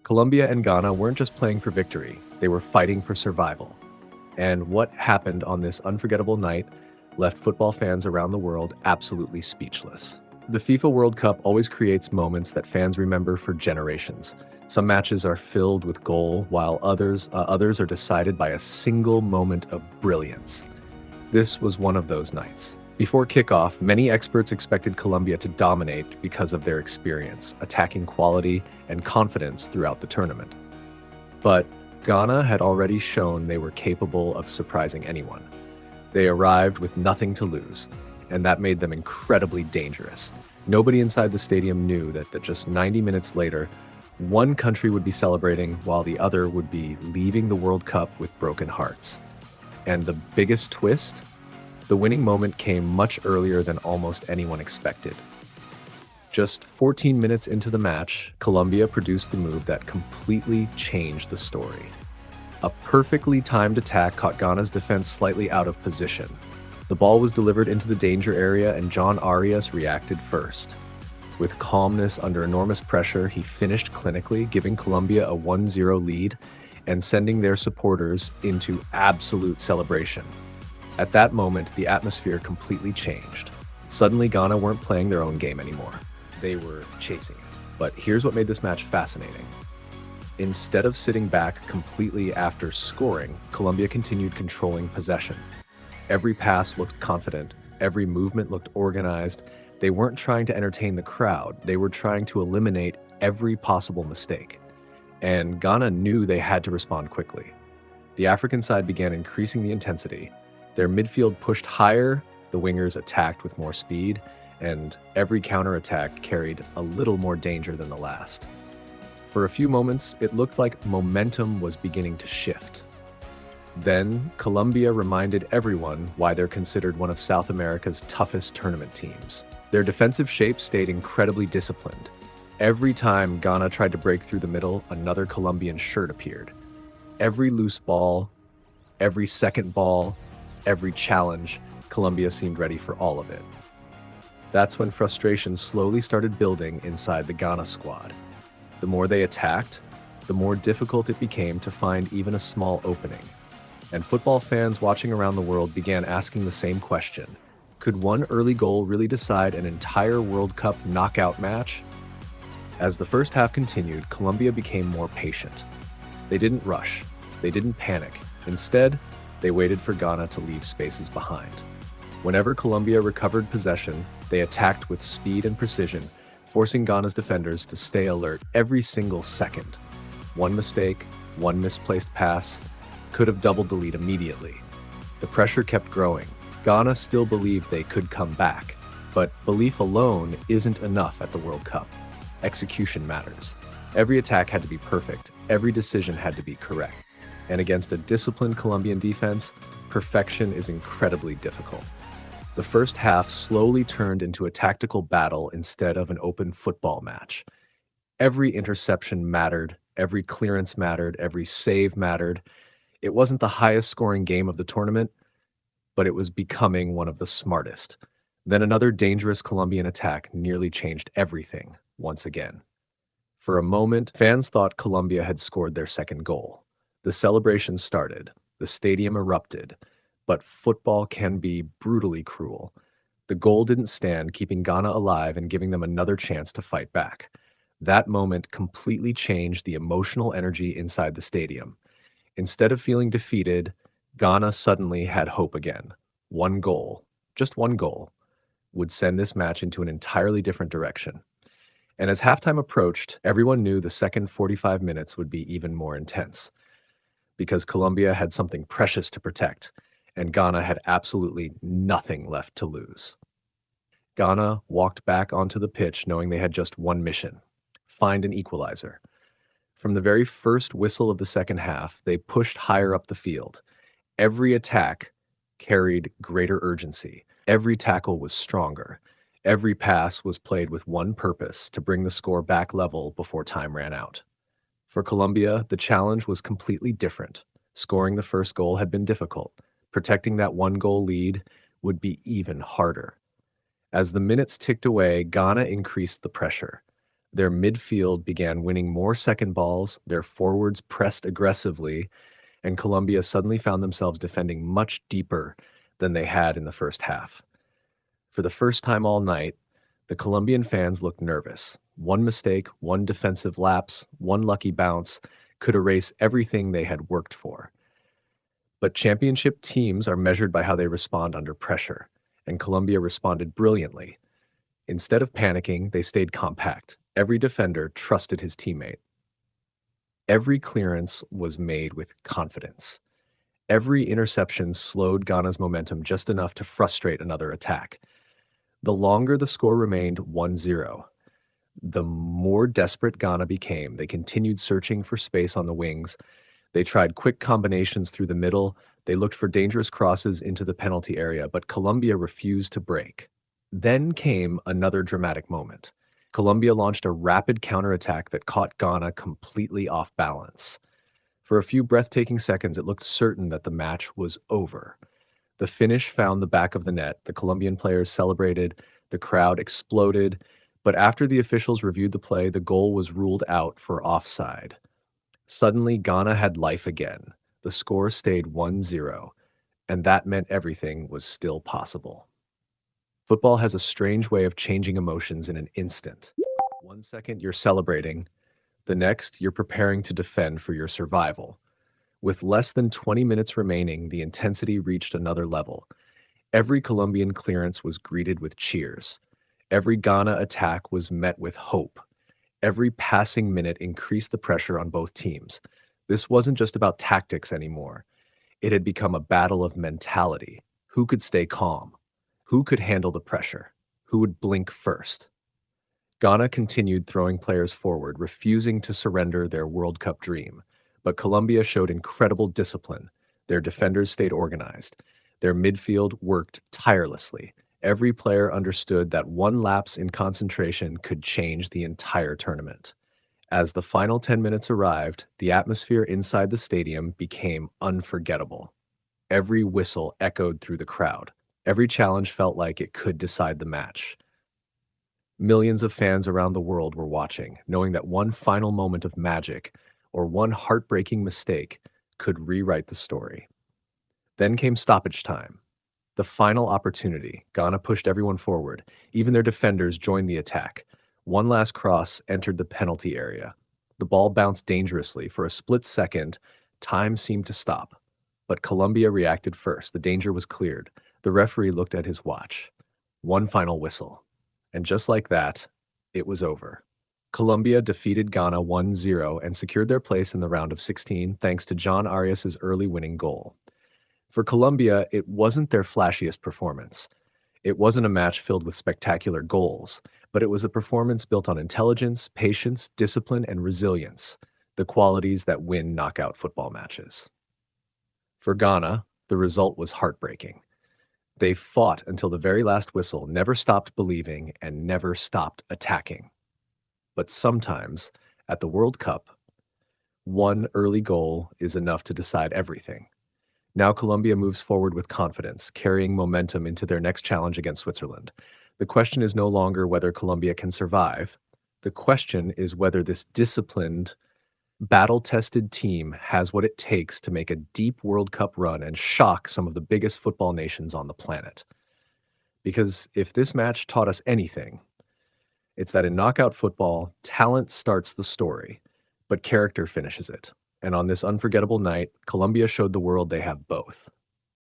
Colombia and Ghana weren't just playing for victory, they were fighting for survival. And what happened on this unforgettable night left football fans around the world absolutely speechless. The FIFA World Cup always creates moments that fans remember for generations. Some matches are filled with goal, while others are decided by a single moment of brilliance. This was one of those nights. Before kickoff, many experts expected Colombia to dominate because of their experience, attacking quality, and confidence throughout the tournament. But Ghana had already shown they were capable of surprising anyone. They arrived with nothing to lose, and that made them incredibly dangerous. Nobody inside the stadium knew that just 90 minutes later, one country would be celebrating while the other would be leaving the World Cup with broken hearts. And the biggest twist? The winning moment came much earlier than almost anyone expected. Just 14 minutes into the match, Colombia produced the move that completely changed the story. A perfectly timed attack caught Ghana's defense slightly out of position. The ball was delivered into the danger area and John Arias reacted first. With calmness under enormous pressure, he finished clinically, giving Colombia a 1-0 lead and sending their supporters into absolute celebration. At that moment, the atmosphere completely changed. Suddenly, Ghana weren't playing their own game anymore. They were chasing it. But here's what made this match fascinating. Instead of sitting back completely after scoring, Colombia continued controlling possession. Every pass looked confident, every movement looked organized. They weren't trying to entertain the crowd, they were trying to eliminate every possible mistake. And Ghana knew they had to respond quickly. The African side began increasing the intensity. Their midfield pushed higher, the wingers attacked with more speed, and every counterattack carried a little more danger than the last. For a few moments, it looked like momentum was beginning to shift. Then, Colombia reminded everyone why they're considered one of South America's toughest tournament teams. Their defensive shape stayed incredibly disciplined. Every time Ghana tried to break through the middle, another Colombian shirt appeared. Every loose ball, every second ball, every challenge, Colombia seemed ready for all of it. That's when frustration slowly started building inside the Ghana squad. The more they attacked, the more difficult it became to find even a small opening. And football fans watching around the world began asking the same question. Could one early goal really decide an entire World Cup knockout match? As the first half continued, Colombia became more patient. They didn't rush. They didn't panic. Instead, they waited for Ghana to leave spaces behind. Whenever Colombia recovered possession, they attacked with speed and precision, forcing Ghana's defenders to stay alert every single second. One mistake, one misplaced pass, could have doubled the lead immediately. The pressure kept growing. Ghana still believed they could come back, but belief alone isn't enough at the World Cup. Execution matters. Every attack had to be perfect, every decision had to be correct. And against a disciplined Colombian defense, perfection is incredibly difficult. The first half slowly turned into a tactical battle instead of an open football match. Every interception mattered, every clearance mattered, every save mattered. It wasn't the highest scoring game of the tournament, but it was becoming one of the smartest. Then another dangerous Colombian attack nearly changed everything once again. For a moment, fans thought Colombia had scored their second goal. The celebration started, the stadium erupted, but football can be brutally cruel. The goal didn't stand, keeping Ghana alive and giving them another chance to fight back. That moment completely changed the emotional energy inside the stadium. Instead of feeling defeated, Ghana suddenly had hope again. One goal, just one goal, would send this match into an entirely different direction. And as halftime approached, everyone knew the second 45 minutes would be even more intense, because Colombia had something precious to protect, and Ghana had absolutely nothing left to lose. Ghana walked back onto the pitch knowing they had just one mission: find an equalizer. From the very first whistle of the second half, they pushed higher up the field. Every attack carried greater urgency. Every tackle was stronger. Every pass was played with one purpose: to bring the score back level before time ran out. For Colombia, the challenge was completely different. Scoring the first goal had been difficult. Protecting that one-goal lead would be even harder. As the minutes ticked away, Ghana increased the pressure. Their midfield began winning more second balls, their forwards pressed aggressively, and Colombia suddenly found themselves defending much deeper than they had in the first half. For the first time all night, the Colombian fans looked nervous. One mistake, one defensive lapse, one lucky bounce could erase everything they had worked for. But championship teams are measured by how they respond under pressure, and Colombia responded brilliantly. Instead of panicking, they stayed compact. Every defender trusted his teammate. Every clearance was made with confidence. Every interception slowed Ghana's momentum just enough to frustrate another attack. The longer the score remained 1-0, the more desperate Ghana became. They continued searching for space on the wings. They tried quick combinations through the middle. They looked for dangerous crosses into the penalty area, but Colombia refused to break. Then came another dramatic moment. Colombia launched a rapid counterattack that caught Ghana completely off balance. For a few breathtaking seconds, it looked certain that the match was over. The finish found the back of the net. The Colombian players celebrated. The crowd exploded. But after the officials reviewed the play, the goal was ruled out for offside. Suddenly, Ghana had life again. The score stayed 1-0, and that meant everything was still possible. Football has a strange way of changing emotions in an instant. 1 second, you're celebrating. The next, you're preparing to defend for your survival. With less than 20 minutes remaining, the intensity reached another level. Every Colombian clearance was greeted with cheers. Every Ghana attack was met with hope. Every passing minute increased the pressure on both teams. This wasn't just about tactics anymore. It had become a battle of mentality. Who could stay calm? Who could handle the pressure? Who would blink first? Ghana continued throwing players forward, refusing to surrender their World Cup dream. But Colombia showed incredible discipline. Their defenders stayed organized. Their midfield worked tirelessly. Every player understood that one lapse in concentration could change the entire tournament. As the final 10 minutes arrived, the atmosphere inside the stadium became unforgettable. Every whistle echoed through the crowd. Every challenge felt like it could decide the match. Millions of fans around the world were watching, knowing that one final moment of magic or one heartbreaking mistake could rewrite the story. Then came stoppage time. The final opportunity. Ghana pushed everyone forward. Even their defenders joined the attack. One last cross entered the penalty area. The ball bounced dangerously. For a split second, time seemed to stop. But Colombia reacted first. The danger was cleared. The referee looked at his watch. One final whistle. And just like that, it was over. Colombia defeated Ghana 1-0 and secured their place in the round of 16 thanks to John Arias's early winning goal. For Colombia, it wasn't their flashiest performance. It wasn't a match filled with spectacular goals, but it was a performance built on intelligence, patience, discipline, and resilience, the qualities that win knockout football matches. For Ghana, the result was heartbreaking. They fought until the very last whistle, never stopped believing, and never stopped attacking. But sometimes, at the World Cup, one early goal is enough to decide everything. Now Colombia moves forward with confidence, carrying momentum into their next challenge against Switzerland. The question is no longer whether Colombia can survive. The question is whether this disciplined, battle-tested team has what it takes to make a deep World Cup run and shock some of the biggest football nations on the planet. Because if this match taught us anything, it's that in knockout football, talent starts the story, but character finishes it. And on this unforgettable night, Colombia showed the world they have both.